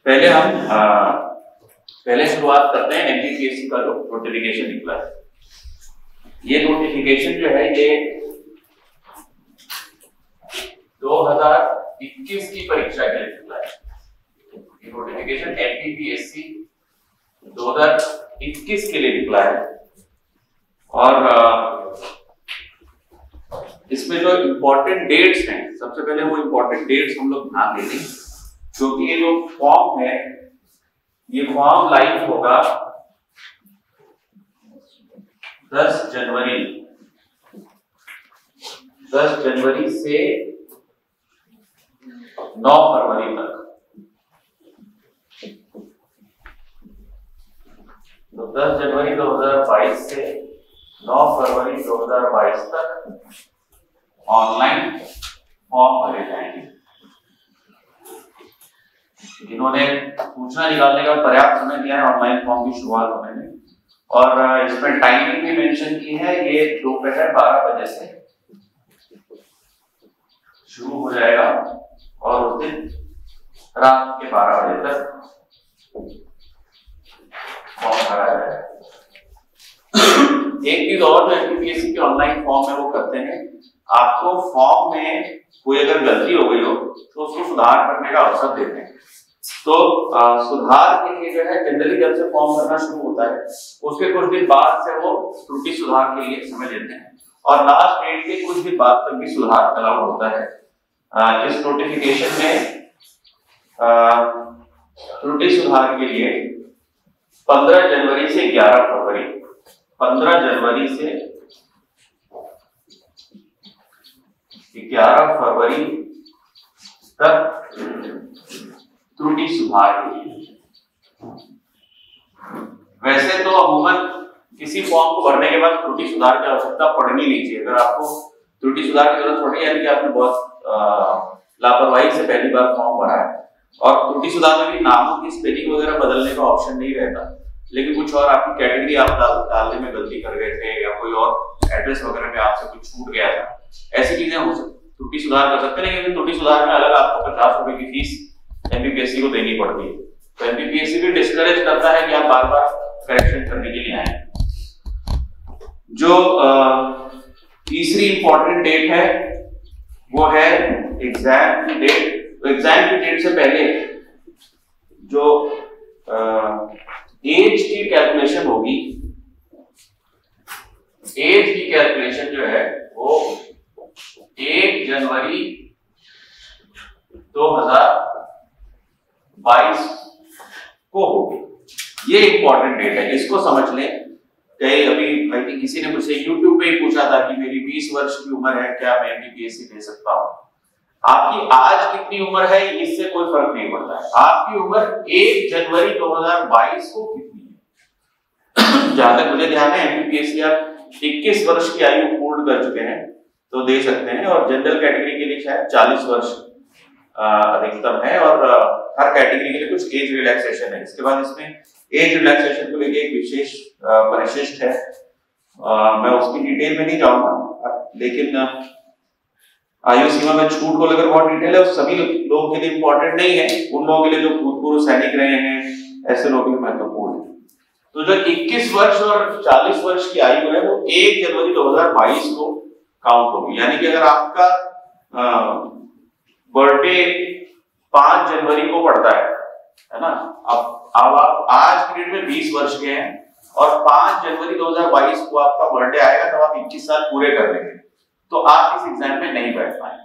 पहले हम पहले शुरुआत करते हैं एमपीपीएससी का जो नोटिफिकेशन निकला है। ये नोटिफिकेशन जो है ये 2021 की परीक्षा के लिए निकला है। ये नोटिफिकेशन एमपीपीएससी 2021 के लिए निकला है और इसमें जो इम्पोर्टेंट डेट्स हैं, सबसे पहले वो इम्पोर्टेंट डेट्स हम लोग ध्यान देंगे, क्योंकि ये जो फॉर्म है ये फॉर्म लाइव होगा 10 जनवरी से 9 फरवरी तक। तो 10 जनवरी 2022 से 9 फरवरी 2022 तक ऑनलाइन फॉर्म भरे जाएंगे। इन्होंने सूचना निकालने का पर्याप्त समय दिया है ऑनलाइन फॉर्म की शुरुआत होने में, और इसमें टाइमिंग भी मेंशन की है। ये दोपहर 12 बजे से शुरू हो जाएगा और उस दिन रात के 12 बजे तक फॉर्म भरा जाएगा। एक चीज और जो एमपीपीएससी के ऑनलाइन फॉर्म में वो करते हैं, आपको फॉर्म में कोई अगर गलती हो गई हो तो उसको सुधार करने का अवसर देते हैं। तो सुधार के लिए जो है जनरली जब से फॉर्म भरना शुरू होता है उसके कुछ दिन बाद से वो त्रुटि सुधार के लिए समय लेते हैं, और लास्ट डेट के कुछ दिन बाद तक भी सुधार अलाउड होता है। इस नोटिफिकेशन में त्रुटि सुधार के लिए 15 जनवरी से 11 फरवरी 15 जनवरी से 11 फरवरी तक त्रुटि सुधार के लिए। वैसे तो अमूमन किसी फॉर्म को भरने के बाद त्रुटि सुधार की आवश्यकता पड़नी नहीं चाहिए। अगर आपको त्रुटि सुधार की जरूरत पड़ी यानी कि आपने बहुत लापरवाही से पहली बार फॉर्म भरा है, और त्रुटि सुधार में भी नामों की स्पेलिंग वगैरह बदलने का ऑप्शन नहीं रहता, लेकिन कुछ और आपकी कैटेगरी आप डालने में गलती कर गए थे या कोई और एड्रेस वगैरह में आपसे कुछ छूट गया था, ऐसी चीजें हो सकती, त्रुटि सुधार कर सकते हैं। लेकिन त्रुटि सुधार में अलग आपको 50 रुपए की फीस एमपीपीएससी को देनी पड़ती है। तो एमपीपीएससी भी डिस्करेज करता है कि आप बार बार करेक्शन करने के लिए आए। जो तीसरी इंपॉर्टेंट डेट है वो है एग्जाम की डेट। तो एग्जाम की डेट से पहले जो एज की कैलकुलेशन होगी, एज की कैलकुलेशन जो है वो 1 जनवरी 2022 को होगी। ये इंपॉर्टेंट डेट है, इसको समझ लें। कई अभी आई थिंक किसी ने मुझसे YouTube पे ही पूछा था कि मेरी 20 वर्ष की उम्र है, क्या मैं एमपीपीएससी दे सकता हूं? आपकी आज कितनी उम्र है इससे कोई फर्क नहीं पड़ता है। आपकी उम्र 1 जनवरी 2022 को कितनी है? जहां तक मुझे ध्यान है एमपीपीएससी आप 21 वर्ष की आयु पूर्ण कर चुके हैं तो दे सकते हैं, और जनरल कैटेगरी के लिए शायद 40 वर्ष अधिकतम है, और हर कैटेगरी के लिए कुछ एज रिलैक्सेशन है। इसके बाद इसमें एज रिलैक्सेशन को लेकर एक विशेष परिशिष्ट है, मैं उसकी डिटेल में नहीं जाऊंगा, लेकिन आयु सीमा में छूट को लेकर बहुत डिटेल है। उस सभी लोगों के लिए इंपॉर्टेंट नहीं है, उन लोगों के लिए जो भूतपूर्व सैनिक रहे हैं ऐसे लोग भी महत्वपूर्ण है। तो जो 21 वर्ष और 40 वर्ष की आयु है वो 1 जनवरी 2022 को काउंट होगी। यानी कि अगर आपका बर्थडे 5 जनवरी को पड़ता है ना, अब आप आज की डेट में 20 वर्ष के हैं और 5 जनवरी 2022 को आपका बर्थडे आएगा, तब आप 21 साल पूरे कर लेंगे, तो आप इस एग्जाम में नहीं बैठ पाएंगे।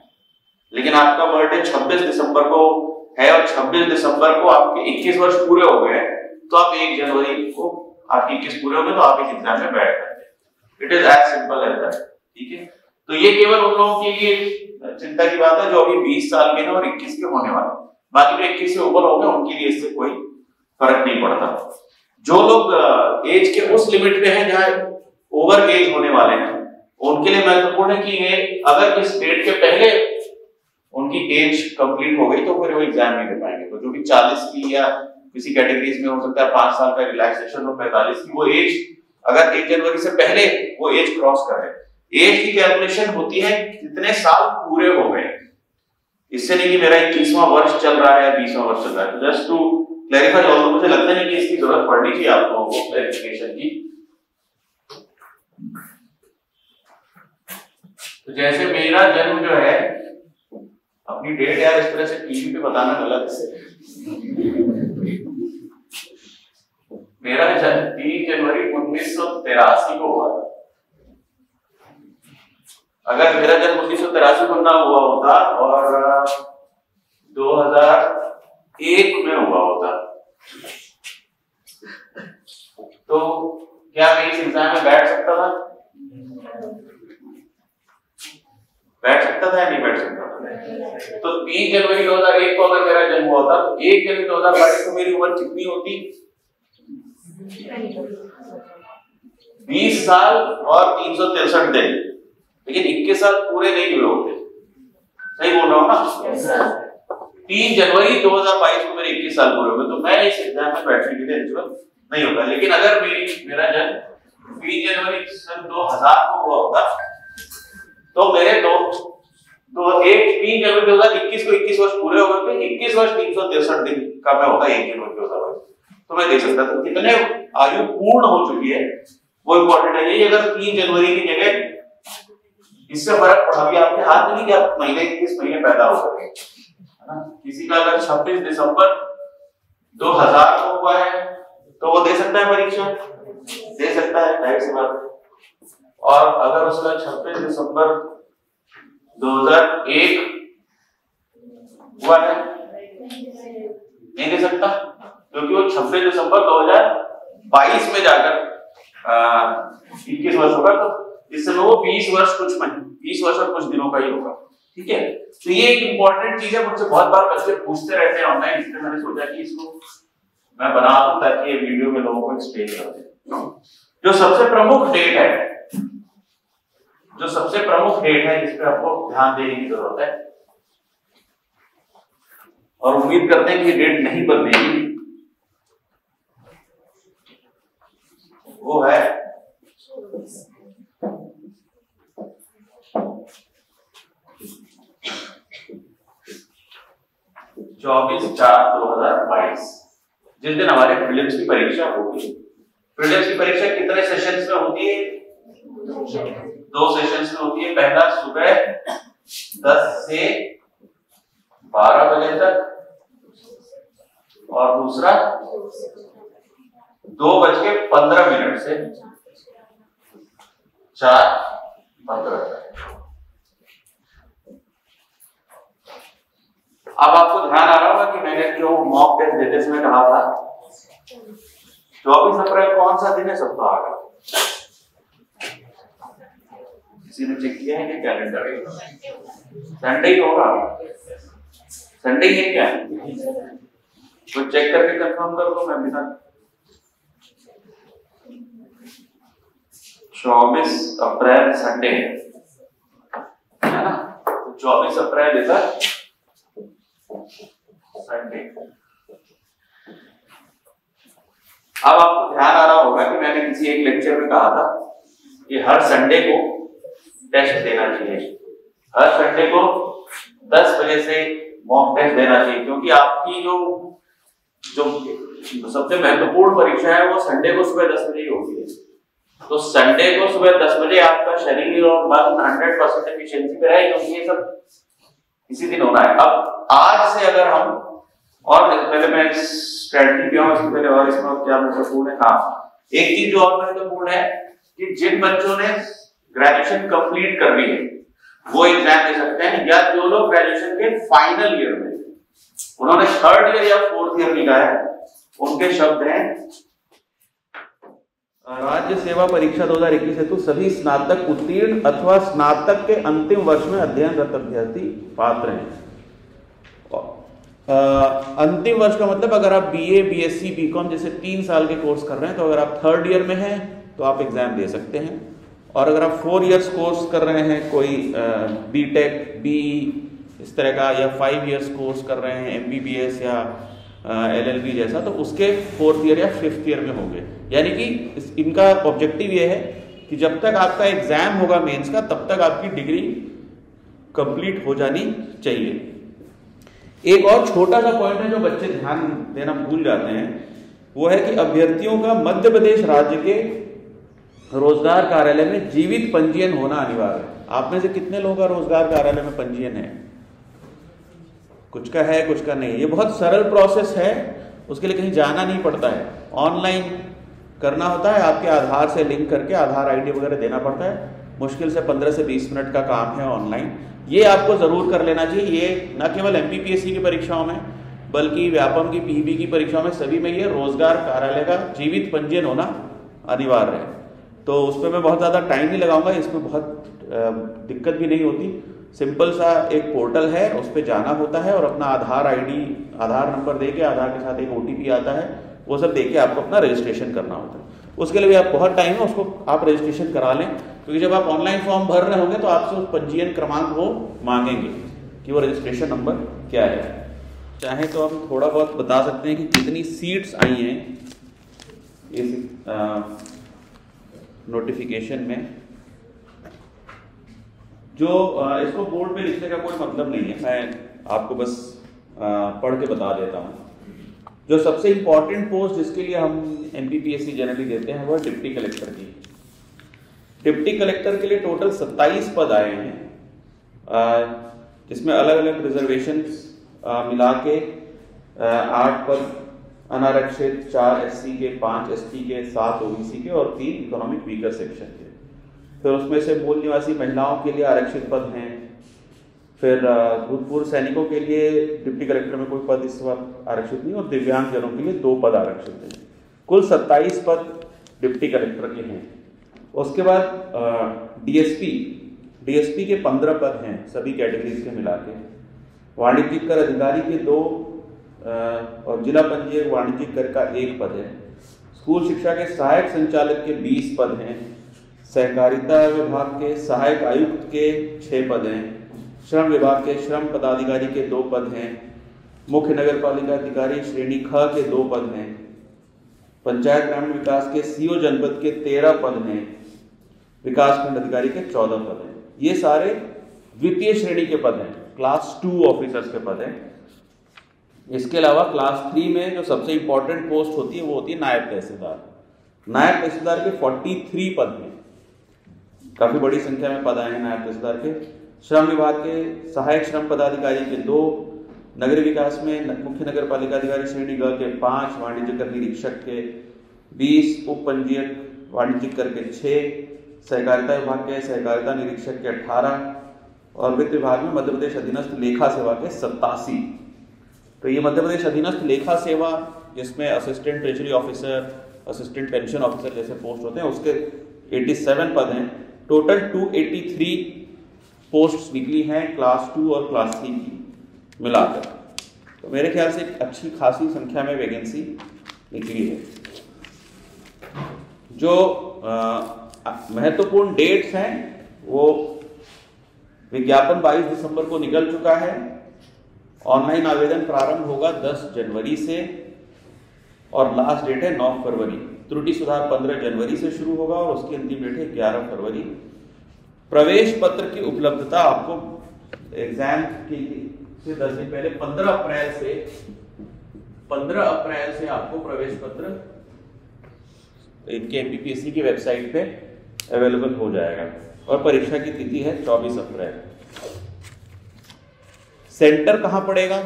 लेकिन आपका बर्थडे 26 दिसंबर को है और 26 दिसंबर को आपके 21 वर्ष पूरे हो गए, तो आप 1 जनवरी को आपके 21 पूरे हो गए तो आप इस एग्जाम में बैठ सकते हैं। It is as simple as that. ठीक है, तो ये केवल उन लोगों के लिए चिंता की बात है जो अभी 20 साल के हैं और 21 के होने वाले, बाकी जो 21 से ऊपर हो गए उनके लिए इससे कोई फर्क नहीं पड़ता। जो लोग एज के उस लिमिट पे हैं जहां ओवर एज होने वाले हैं, उनके लिए महत्वपूर्ण है कि ये अगर इस डेट के पहले उनकी एज कंप्लीट हो गई तो फिर वो एग्जाम नहीं दे पाएंगे। तो जो भी 40 की या किसी कैटेगरीज में हो सकता है 5 साल का रिलैक्सेशन हो, 45 की, वो एज अगर 1 जनवरी से पहले वो एज क्रॉस करे। एज की कैलकुलेशन होती है कितने साल पूरे हो गए, इस इससे नहीं कि मेरा 21वां वर्ष चल रहा है, 20वां वर्ष चल रहा है। तो जस्ट टू क्लैरिफाई ऑल्सो, मुझे लगता नहीं कि इसकी जरूरत पड़नी चाहिए आपको क्लैरिफिकेशन की। तो जैसे मेरा जन्म जो है, अपनी डेट यार इस तरह से टीवी पे बताना गलत है। मेरा जन्म 3 जनवरी 1983 को हुआ था। अगर मेरा जन्म 1983 को ना हुआ होता और 2001 में हुआ होता, तो क्या मैं इस एग्जाम में बैठ सकता था? बैठ सकता था या नहीं बैठ सकता था? तो 3 जनवरी 2001 को अगर मेरा जन्म हुआ था, तो 1 जनवरी 2022 को मेरी उम्र कितनी होती? 20 साल और 363 दिन। लेकिन 21 साल पूरे नहीं हुए होते, सही बोल रहा हूं ना? 3 जनवरी 2022 को मेरे 21 साल पूरे हुए, तो मैं इस एग्जाम में बैठने के लिए एलिजिबल नहीं होता। लेकिन अगर मेरा जन्म 3 जनवरी सन 2000 को हुआ होता, तो मेरे 3 जनवरी 2021 को 21 वर्ष पूरे हो गए, 21 वर्ष 363 दिन का मैं होता 1 जनवरी 2022। तो मैं देख सकता था कितने आयु पूर्ण हो चुकी है, वो इंपॉर्टेंट है। यही अगर 3 जनवरी की जगह इससे फर्क पड़ा भी आपके हाथ में नहीं कि आप महीने किस महीने पैदा हो गए, है ना? किसी का अगर 26 दिसंबर 2000 को हुआ है तो वो दे सकता है परीक्षा, दे सकता है, राइट सी बात है। और अगर उसका 26 दिसंबर 2001 हुआ है, नहीं दे सकता, क्योंकि वो 26 दिसंबर 2022 में जाकर 21 वर्ष होगा, तो इस समय वो 20 वर्ष और कुछ दिनों का ही होगा। ठीक है, तो ये एक इंपॉर्टेंट चीज है, मुझसे बहुत बार बच्चे पूछते रहते हैं ऑनलाइन, इसलिए मैंने सोचा कि इसको मैं बना दूं ताकि ये वीडियो में लोगों को एक्सप्लेन कर दूं। जो सबसे प्रमुख डेट है जिस पे आपको ध्यान देने की जरूरत है, और उम्मीद करते हैं कि डेट नहीं बदलेगी, वो है 24/4/2022, जिस दिन हमारे प्रीलिम्स की परीक्षा होगी। प्रीलिम्स की परीक्षा कितने सेशंस में होती है? 2 सेशंस में होती है। पहला सुबह 10 से 12 बजे तक, और दूसरा 2:15 से 4:15 तक। अब आपको ध्यान आ रहा होगा कि मैंने जो मॉक टेस्ट देते समय कहा था 24 अप्रैल कौन सा दिन है? सप्ताह का। किसी ने चेक किया है कि कैलेंडर? संडे ही होगा, संडे ही है क्या? तो चेक करके कंफर्म कर दो। मैं बिना 24 अप्रैल संडे है ना, तो 24 अप्रैल इधर संडे। अब आपको ध्यान आ रहा होगा कि मैंने किसी एक लेक्चर में कहा था कि हर संडे को टेस्ट देना चाहिए, हर संडे को 10 बजे से मॉक टेस्ट देना चाहिए, क्योंकि आपकी जो सबसे महत्वपूर्ण परीक्षा है वो संडे को सुबह 10 बजे ही होती है। तो संडे को सुबह 10 बजे आपका शरीर और मन 100% एफिशिएंसी पे रहे, क्योंकि ये सब इसी दिन होना है। अब आज से अगर हम, और पहले मैं स्ट्रेटजी पे आऊं, इसके पहले और इसमें क्या महत्वपूर्ण है, हाँ एक चीज जो और महत्वपूर्ण है कि जिन बच्चों ने ग्रेजुएशन कंप्लीट कर ली है वो एग्जाम दे सकते हैं, या जो लोग ग्रेजुएशन के फाइनल ईयर में, उन्होंने 3rd ईयर या 4th ईयर लिखा है, उनके शब्द हैं राज्य सेवा परीक्षा 2021 हेतु सभी स्नातक उत्तीर्ण अथवा स्नातक के अंतिम वर्ष में अध्ययनरत अभ्यर्थी पात्र हैं। अंतिम वर्ष का मतलब अगर आप बीए, बीएससी, बीकॉम जैसे 3 साल के कोर्स कर रहे हैं, तो अगर आप 3rd ईयर में हैं तो आप एग्जाम दे सकते हैं। और अगर आप 4 इयर्स कोर्स कर रहे हैं, कोई बीटेक, बीई इस तरह का, या 5 इयर्स कोर्स कर रहे हैं, एमबीबीएस या एलएलबी जैसा, तो उसके 4th ईयर या 5th ईयर में होंगे। यानी कि इनका ऑब्जेक्टिव ये है कि जब तक आपका एग्जाम होगा मेंस का, तब तक आपकी डिग्री कंप्लीट हो जानी चाहिए। एक और छोटा सा पॉइंट है जो बच्चे ध्यान देना भूल जाते हैं, वो है कि अभ्यर्थियों का मध्य प्रदेश राज्य के रोजगार कार्यालय में जीवित पंजीयन होना अनिवार्य है। आप में से कितने लोगों का रोजगार कार्यालय में पंजीयन है? कुछ का है, कुछ का नहीं। ये बहुत सरल प्रोसेस है, उसके लिए कहीं जाना नहीं पड़ता है, ऑनलाइन करना होता है, आपके आधार से लिंक करके आधार आईडी वगैरह देना पड़ता है। मुश्किल से 15 से 20 मिनट का काम है ऑनलाइन। ये आपको जरूर कर लेना चाहिए। ये न केवल एमपीपीएससी की परीक्षाओं में बल्कि व्यापम की, पीईबी की परीक्षाओं में, सभी में ये रोजगार कार्यालय का जीवित पंजीयन होना अनिवार्य है। तो उस पर मैं बहुत ज़्यादा टाइम नहीं लगाऊंगा, इसमें बहुत दिक्कत भी नहीं होती। सिंपल सा एक पोर्टल है, उस पर जाना होता है और अपना आधार आईडी, आधार नंबर देके, आधार के साथ एक ओटीपी आता है, वो सब देके आपको अपना रजिस्ट्रेशन करना होता है। उसके लिए भी आप बहुत टाइम है, उसको आप रजिस्ट्रेशन करा लें, क्योंकि जब आप ऑनलाइन फॉर्म भर रहे होंगे तो आपसे उस पंजीयन क्रमांक वो मांगेंगे कि वो रजिस्ट्रेशन नंबर क्या है। चाहे तो हम थोड़ा बहुत बता सकते हैं कि कितनी सीट्स आई हैं इस नोटिफिकेशन में। जो इसको बोर्ड पे लिखने का कोई मतलब नहीं है, मैं आपको बस पढ़ के बता देता हूँ। जो सबसे इंपॉर्टेंट पोस्ट जिसके लिए हम एमपीपीएससी जनरली देते हैं वो डिप्टी कलेक्टर की। डिप्टी कलेक्टर के लिए टोटल 27 पद आए हैं, जिसमें अलग अलग रिजर्वेशन मिला के 8 पद अनारक्षित, 4 एससी के, 5 एसटी के, 7 ओबीसी के और 3 इकोनॉमिक वीकर सेक्शन के। फिर उसमें से मूल निवासी महिलाओं के लिए आरक्षित पद हैं। फिर भूतपूर्व सैनिकों के लिए डिप्टी कलेक्टर में कोई पद इस वक्त आरक्षित नहीं, और दिव्यांग जनों के लिए 2 पद आरक्षित हैं। कुल 27 पद डिप्टी कलेक्टर के हैं। उसके बाद डीएसपी के 15 पद हैं सभी कैटेगरीज के मिला के। वाणिज्यिक कर अधिकारी के 2 और जिला पंजीयक वाणिज्यिक कर का 1 पद है। स्कूल शिक्षा के सहायक संचालक के 20 पद हैं। सहकारिता विभाग के सहायक आयुक्त के 6 पद हैं। श्रम विभाग के श्रम पदाधिकारी के 2 पद हैं। मुख्य नगर पालिका अधिकारी श्रेणी ख के 2 पद हैं। पंचायत ग्रामीण विकास के सीओ जनपद के 13 पद हैं। विकास खंड अधिकारी के 14 पद हैं। ये सारे द्वितीय श्रेणी के पद हैं, क्लास 2 ऑफिसर्स के पद हैं। इसके अलावा क्लास 3 में जो सबसे इंपॉर्टेंट पोस्ट होती है वो होती है नायब तहसीलदार। नायब तहसीलदार के 43 पद हैं, काफी बड़ी संख्या में पद आए हैं नायब तहसीलदार के। श्रम विभाग के सहायक श्रम पदाधिकारी के 2, नगर विकास में मुख्य नगर पालिका अधिकारी श्रेणी ग के 5, वाणिज्य कर निरीक्षक के 20, उप पंजीयक वाणिज्यिक कर के 6, सहकारिता विभाग के सहकारिता निरीक्षक के 18 और वित्त विभाग में मध्य प्रदेश अधीनस्थ लेखा सेवा के 87। तो ये मध्य प्रदेश अधीनस्थ लेखा सेवा, जिसमें assistant treasury officer, assistant pension officer जैसे पोस्ट होते हैं, उसके 87 पद हैं। टोटल 283 पोस्ट्स निकली हैं क्लास 2 और क्लास 3 की मिलाकर। तो मेरे ख्याल से एक अच्छी खासी संख्या में वैकेंसी निकली है। जो महत्वपूर्ण डेट्स हैं वो विज्ञापन 22 दिसंबर को निकल चुका है। ऑनलाइन आवेदन प्रारंभ होगा 10 जनवरी से और लास्ट डेट है 9 फरवरी। त्रुटि सुधार 15 जनवरी से शुरू होगा और उसकी अंतिम डेट है 11 फरवरी। प्रवेश पत्र की उपलब्धता आपको एग्जाम की से 10 दिन पहले 15 अप्रैल से आपको प्रवेश पत्र इनके एमपीपीएससी की वेबसाइट पे अवेलेबल हो जाएगा और परीक्षा की तिथि है 24 अप्रैल। सेंटर कहां पड़ेगा?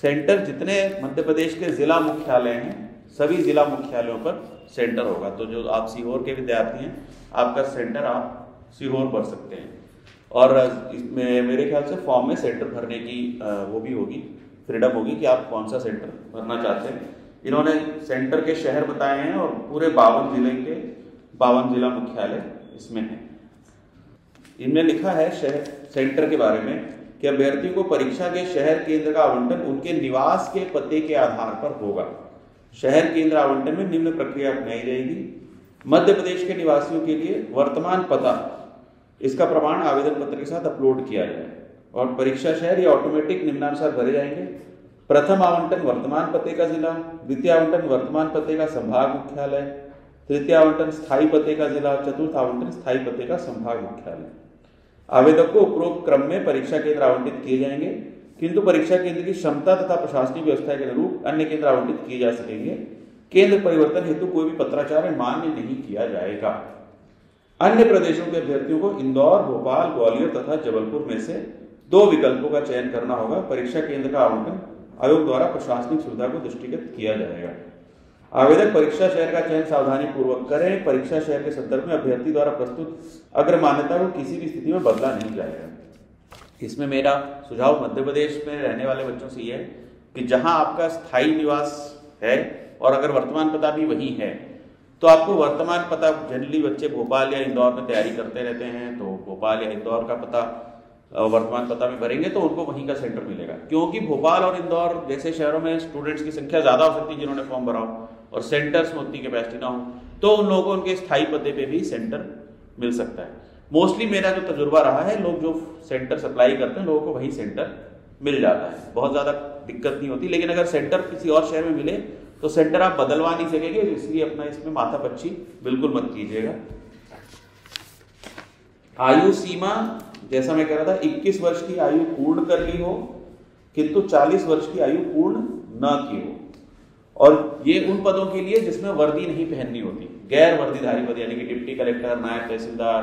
सेंटर जितने मध्य प्रदेश के जिला मुख्यालय हैं सभी जिला मुख्यालयों पर सेंटर होगा। तो जो आप सीहोर के विद्यार्थी हैं, आपका सेंटर आप सीहोर भर सकते हैं। और इसमें मेरे ख्याल से फॉर्म में सेंटर भरने की वो भी होगी, फ्रीडम होगी कि आप कौन सा सेंटर भरना चाहते हैं। इन्होंने सेंटर के शहर बताए हैं और पूरे 52 जिले के 52 जिला मुख्यालय इसमें हैं। इनमें लिखा है शहर सेंटर के बारे में कि अभ्यर्थियों को परीक्षा के शहर केंद्र का आवंटन उनके निवास के पते के आधार पर होगा। शहर केंद्र आवंटन में निम्न प्रक्रिया अपनाई जाएगी। मध्य प्रदेश के निवासियों के लिए वर्तमान पता, इसका प्रमाण आवेदन पत्र के साथ अपलोड किया जाए और परीक्षा शहर ये ऑटोमेटिक निम्नानुसार भरे जाएंगे। प्रथम आवंटन वर्तमान पते का जिला, द्वितीय आवंटन वर्तमान पते का संभाग मुख्यालय, तृतीय आवंटन स्थायी पते का जिला, चतुर्थ आवंटन स्थायी पते का संभाग मुख्यालय। आवेदक को उपरोक्त क्रम में परीक्षा केंद्र आवंटित किए जाएंगे। किंतु परीक्षा केंद्र की क्षमता तथा प्रशासनिक व्यवस्था के अनुरूप अन्य केंद्र आवंटित किए जा सकेंगे। केंद्र परिवर्तन हेतु कोई भी पत्राचार मान्य नहीं किया जाएगा। अन्य प्रदेशों के अभ्यर्थियों को इंदौर, भोपाल, ग्वालियर तथा जबलपुर में से 2 विकल्पों का चयन करना होगा। परीक्षा केंद्र का आवंटन आयोग द्वारा प्रशासनिक सुविधा को दृष्टिगत किया जाएगा। आवेदक परीक्षा शहर का चयन सावधानी पूर्वक करें। परीक्षा शहर के संदर्भ में अभ्यर्थी द्वारा प्रस्तुत अग्र मान्यता को किसी भी स्थिति में बदला नहीं जाएगा। इसमें मेरा सुझाव मध्य प्रदेश में रहने वाले बच्चों से ये है कि जहां आपका स्थायी निवास है और अगर वर्तमान पता भी वही है तो आपको वर्तमान पता, जनरली बच्चे भोपाल या इंदौर में तैयारी करते रहते हैं तो भोपाल या इंदौर का पता वर्तमान पता में भरेंगे तो उनको वहीं का सेंटर मिलेगा। क्योंकि भोपाल और इंदौर जैसे शहरों में स्टूडेंट्स की संख्या ज़्यादा हो सकती है जिन्होंने फॉर्म भरा हो और सेंटर्स में उतनी कैपेसिटी ना हो, तो उन लोगों को उनके स्थायी पते पे भी सेंटर मिल सकता है। मोस्टली मेरा जो तजुर्बा रहा है, लोग जो सेंटर अप्लाई करते हैं लोगों को वही सेंटर मिल जाता है, बहुत ज़्यादा दिक्कत नहीं होती। लेकिन अगर सेंटर किसी और शहर में मिले तो सेंटर आप बदलवा नहीं सकेंगे, इसलिए अपना इसमें माथापच्ची बिल्कुल मत कीजिएगा। आयु सीमा जैसा मैं कह रहा था, 21 वर्ष की आयु पूर्ण कर ली हो किंतु 40 वर्ष की आयु पूर्ण न की हो, और ये उन पदों के लिए जिसमें वर्दी नहीं पहननी होती, गैर वर्दीधारी पद यानी कि डिप्टी कलेक्टर, नायब तहसीलदार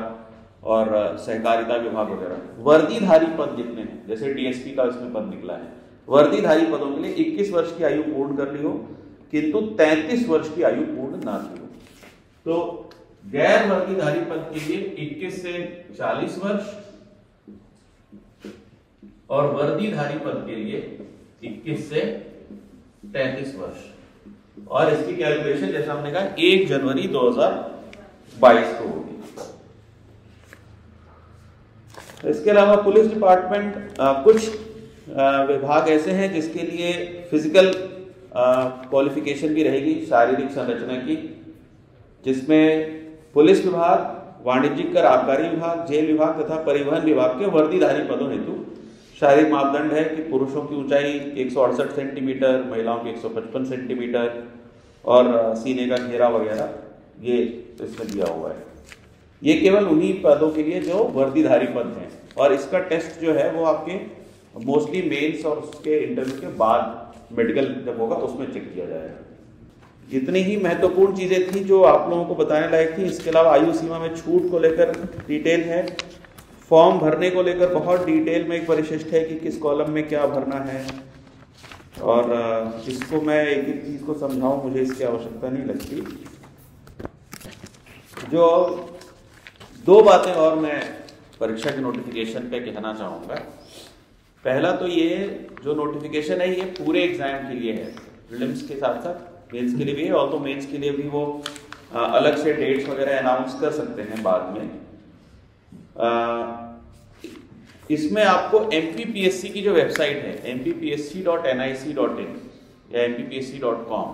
और सहकारिता विभाग वगैरह। वर्दीधारी पद जितने हैं, जैसे डीएसपी का इसमें पद निकला है, वर्दीधारी पदों के लिए 21 वर्ष की आयु पूर्ण कर ली हो किंतु 33 वर्ष की आयु पूर्ण ना की हो। तो गैर वर्दीधारी पद के लिए 21 से 40 वर्ष और वर्दीधारी पद के लिए 21 से 33 वर्ष। और इसकी कैलकुलेशन जैसा हमने कहा 1 जनवरी 2022 को होगी। इसके अलावा पुलिस डिपार्टमेंट कुछ विभाग ऐसे हैं जिसके लिए फिजिकल क्वालिफिकेशन भी रहेगी, शारीरिक संरचना की, जिसमें पुलिस विभाग, वाणिज्यिक कर आबकारी विभाग, जेल विभाग तथा परिवहन विभाग के वर्दीधारी पदों हेतु शारीरिक मापदंड है कि पुरुषों की ऊंचाई 168 सेंटीमीटर, महिलाओं की 155 सेंटीमीटर और सीने का घेरा वगैरह ये इसमें दिया हुआ है। ये केवल उन्हीं पदों के लिए जो वर्दीधारी पद हैं, और इसका टेस्ट जो है वो आपके मोस्टली मेंस और उसके इंटरव्यू के बाद मेडिकल जब होगा तो उसमें चेक किया जाएगा। इतनी ही महत्वपूर्ण चीजें थी जो आप लोगों को बताने लायक थी। इसके अलावा आयु सीमा में छूट को लेकर डिटेल है, फॉर्म भरने को लेकर बहुत डिटेल में एक परिशिष्ट है कि किस कॉलम में क्या भरना है, और इसको मैं एक एक चीज को समझाऊं मुझे इसकी आवश्यकता नहीं लगती। जो 2 बातें और मैं परीक्षा के नोटिफिकेशन पे कहना चाहूँगा। पहला तो ये जो नोटिफिकेशन है ये पूरे एग्जाम के लिए है, प्रीलिम्स के साथ साथ मेंस के लिए भी है, और तो मेंस के लिए भी वो अलग से डेट्स वगैरह अनाउंस कर सकते हैं बाद में। इसमें आपको MPPSC की जो वेबसाइट है mppsc.nic.in या mppsc.com,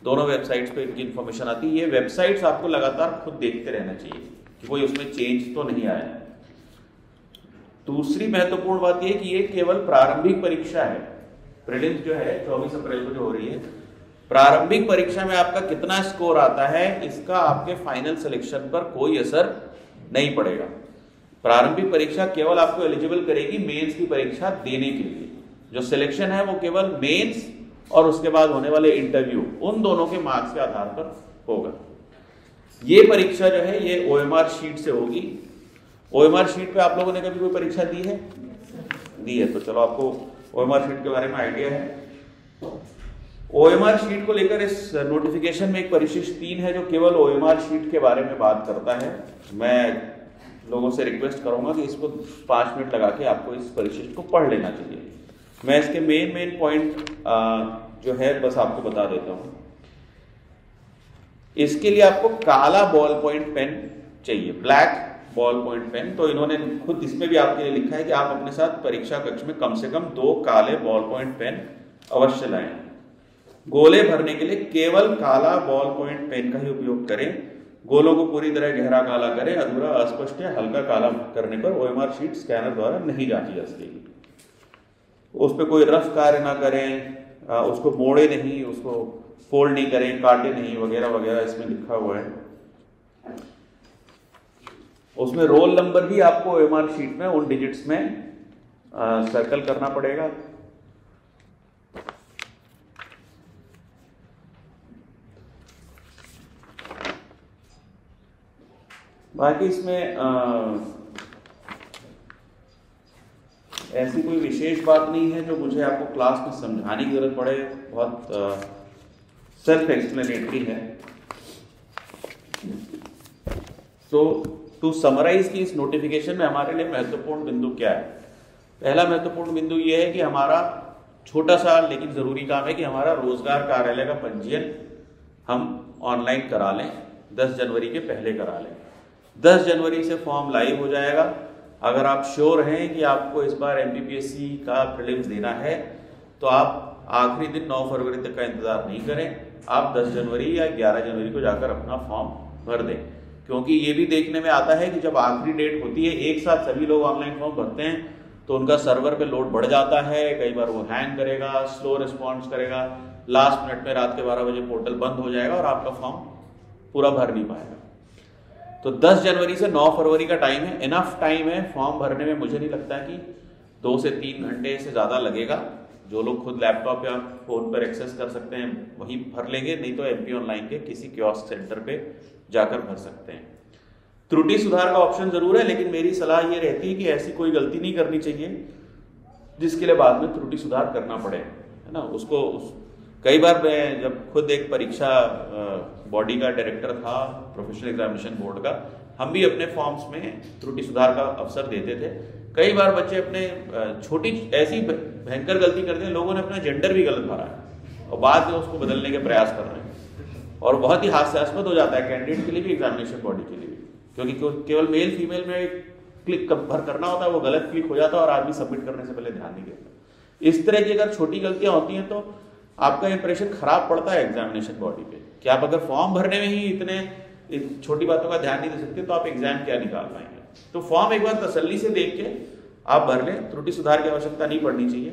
दोनों वेबसाइट्स पे इनकी इन्फॉर्मेशन आती है। ये वेबसाइट्स आपको लगातार खुद देखते रहना चाहिए कि कोई उसमें चेंज तो नहीं आया। दूसरी महत्वपूर्ण बात यह कि ये केवल प्रारंभिक परीक्षा है। प्रीलिम्स जो है 24 अप्रैल को जो हो रही है, प्रारंभिक परीक्षा में आपका कितना स्कोर आता है इसका आपके फाइनल सिलेक्शन पर कोई असर नहीं पड़ेगा। प्रारंभिक परीक्षा केवल आपको एलिजिबल करेगी मेंस की परीक्षा देने के लिए। जो सिलेक्शन है वो केवल मेंस और उसके बाद होने वाले इंटरव्यू, उन दोनों के मार्क्स के आधार पर होगा। ये परीक्षा जो है ये OMR शीट से होगी। OMR शीट पे आप लोगों ने कभी कोई परीक्षा दी है? दी है, तो चलो आपको OMR शीट के बारे में आइडिया है। OMR शीट को लेकर इस नोटिफिकेशन में एक परिशिष्ट 3 है जो केवल OMR शीट के बारे में बात करता है। मैं लोगों से रिक्वेस्ट करूंगा कि इसको 5 मिनट लगा के आपको इस परिशिष्ट को पढ़ लेना चाहिए। मैं इसके मेन पॉइंट जो है बस आपको बता देता हूं। इसके लिए आपको काला बॉल पॉइंट पेन चाहिए, ब्लैक बॉल पॉइंट पेन। तो इन्होंने खुद इसमें भी आपके लिए लिखा है कि आप अपने साथ परीक्षा कक्ष में कम से कम 2 काले बॉल पॉइंट पेन अवश्य लाएं। गोले भरने के लिए केवल काला बॉल पॉइंट पेन का ही उपयोग करें। गोलों को पूरी तरह गहरा काला करें, अधूरा, अस्पष्ट या हल्का काला करने पर OMR शीट स्कैनर द्वारा नहीं जांची जा सकेगी। उस पर कोई रफ कार्य ना करें, उसको मोड़े नहीं, उसको फोल्ड नहीं करें, काटे नहीं, वगैरह वगैरह इसमें लिखा हुआ है। उसमें रोल नंबर भी आपको OMR शीट में उन डिजिट्स में सर्कल करना पड़ेगा। बाकी इसमें ऐसी कोई विशेष बात नहीं है जो मुझे आपको क्लास में समझाने की जरूरत पड़े, बहुत सेल्फ एक्सप्लेनेटरी है। तो टू समराइज की इस नोटिफिकेशन में हमारे लिए महत्वपूर्ण बिंदु क्या है? पहला महत्वपूर्ण बिंदु यह है कि हमारा छोटा सा लेकिन जरूरी काम है कि हमारा रोजगार कार्यालय का पंजीयन हम ऑनलाइन करा लें, 10 जनवरी के पहले करा लें। 10 जनवरी से फॉर्म लाइव हो जाएगा। अगर आप श्योर हैं कि आपको इस बार MPPSC का प्रीलिम्स देना है तो आप आखिरी दिन 9 फरवरी तक का इंतजार नहीं करें, आप 10 जनवरी या 11 जनवरी को जाकर अपना फॉर्म भर दें। क्योंकि ये भी देखने में आता है कि जब आखिरी डेट होती है, एक साथ सभी लोग ऑनलाइन फॉर्म भरते हैं तो उनका सर्वर पे लोड बढ़ जाता है, कई बार वो हैंग करेगा, स्लो रिस्पॉन्स करेगा, लास्ट मिनट में रात के 12 बजे पोर्टल बंद हो जाएगा और आपका फॉर्म पूरा भर नहीं पाएगा। तो 10 जनवरी से 9 फरवरी का टाइम है, इनफ टाइम है फॉर्म भरने में। मुझे नहीं लगता कि 2 से 3 घंटे से ज़्यादा लगेगा। जो लोग खुद लैपटॉप या फोन पर एक्सेस कर सकते हैं वही भर लेंगे, नहीं तो MP ऑनलाइन के किसी कियोस्क सेंटर पे जाकर भर सकते हैं। त्रुटि सुधार का ऑप्शन जरूर है, लेकिन मेरी सलाह ये रहती है कि ऐसी कोई गलती नहीं करनी चाहिए जिसके लिए बाद में त्रुटि सुधार करना पड़े, है ना। कई बार मैं जब खुद एक परीक्षा बॉडी का डायरेक्टर था, प्रोफेशनल एग्जामिनेशन बोर्ड का, हम भी अपने फॉर्म्स में त्रुटि सुधार का अवसर देते थे। कई बार बच्चे अपने छोटी ऐसी भयंकर गलती करते हैं, लोगों ने अपना जेंडर भी गलत भरा है और बाद में उसको बदलने के प्रयास कर रहे हैं और बहुत ही हास्यास्पद हो जाता है कैंडिडेट के लिए भी, एग्जामिनेशन बॉडी के लिए भी, क्योंकि केवल मेल फीमेल में क्लिक भर करना होता है, वो गलत क्लिक हो जाता है और आदमी सबमिट करने से पहले ध्यान नहीं देता। इस तरह की अगर छोटी गलतियां होती हैं तो आपका इंप्रेशन खराब पड़ता है एग्जामिनेशन बॉडी पे कि आप अगर फॉर्म भरने में ही इतने छोटी बातों का ध्यान नहीं दे सकते तो आप एग्जाम क्या निकाल पाएंगे। तो फॉर्म एक बार तसल्ली से देख के आप भर लें, त्रुटि सुधार की आवश्यकता नहीं पड़नी चाहिए।